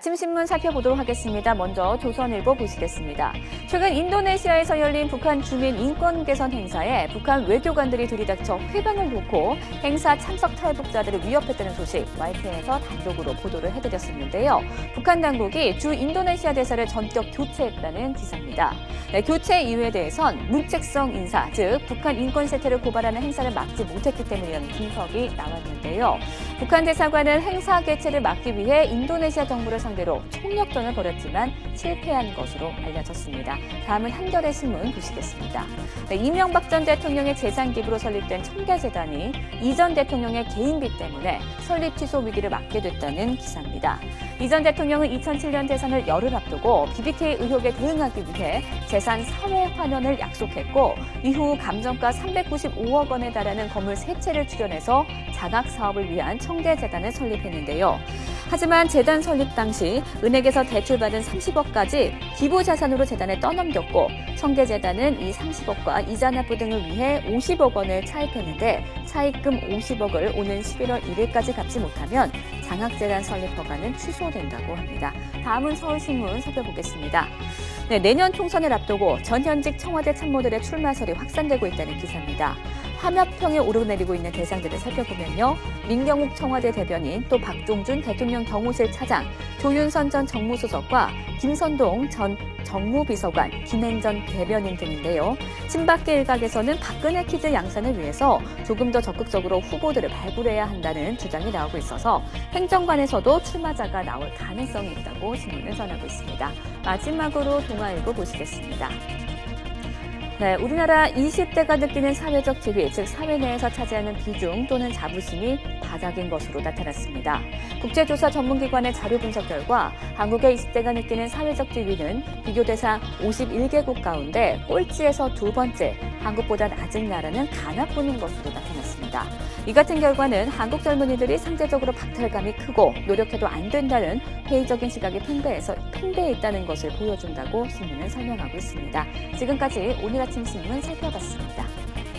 아침 신문 살펴보도록 하겠습니다. 먼저 조선일보 보시겠습니다. 최근 인도네시아에서 열린 북한 주민 인권 개선 행사에 북한 외교관들이 들이닥쳐 회방을 놓고 행사 참석 탈북자들을 위협했다는 소식 YTN에서 단독으로 보도를 해드렸었는데요. 북한 당국이 주 인도네시아 대사를 전격 교체했다는 기사입니다. 교체 이유에 대해선 문책성 인사, 즉 북한 인권 세태를 고발하는 행사를 막지 못했기 때문이라는 분석이 나왔는데요. 북한 대사관은 행사 개최를 막기 위해 인도네시아 정부를 상대로 총력전을 벌였지만 실패한 것으로 알려졌습니다. 다음은 한겨레 신문 보시겠습니다. 이명박 전 대통령의 재산 기부로 설립된 청계재단이 이 전 대통령의 개인비 때문에 설립 취소 위기를 맞게 됐다는 기사입니다. 이 전 대통령은 2007년 대선을 열흘 앞두고 BBK 의혹에 대응하기 위해 재산 사회 환원을 약속했고 이후 감정가 395억 원에 달하는 건물 3채를 출연해서 장학 사업을 위한 청계재단을 설립했는데요. 하지만 재단 설립 당시 은행에서 대출받은 30억까지 기부 자산으로 재단에 떠넘겼고 청계재단은 이 30억과 이자 납부 등을 위해 50억 원을 차입했는데 차입금 50억을 오는 11월 1일까지 갚지 못하면 장학재단 설립 허가는 취소된다고 합니다. 다음은 서울신문 살펴보겠습니다. 내년 총선을 앞두고 전현직 청와대 참모들의 출마설이 확산되고 있다는 기사입니다. 화몇평에 오르내리고 있는 대상들을 살펴보면요. 민경욱 청와대 대변인, 또 박종준 대통령 경호실 차장, 조윤선 전 정무수석과 김선동 전 정무비서관, 김행전 대변인 등인데요. 친박계 일각에서는 박근혜 키즈 양산을 위해서 조금 더 적극적으로 후보들을 발굴해야 한다는 주장이 나오고 있어서 행정관에서도 출마자가 나올 가능성이 있다고 신문을 전하고 있습니다. 마지막으로 동아일보 보시겠습니다. 우리나라 20대가 느끼는 사회적 지위, 즉 사회 내에서 차지하는 비중 또는 자부심이 바닥인 것으로 나타났습니다. 국제조사 전문기관의 자료 분석 결과 한국의 20대가 느끼는 사회적 지위는 비교 대상 51개국 가운데 꼴찌에서 두 번째, 한국보다 낮은 나라는 가나뿐인 것으로 나타났습니다. 이 같은 결과는 한국 젊은이들이 상대적으로 박탈감이 크고 노력해도 안 된다는 회의적인 시각이 팽배해 있다는 것을 보여준다고 신문은 설명하고 있습니다. 지금까지 오늘 아침 신문 살펴봤습니다.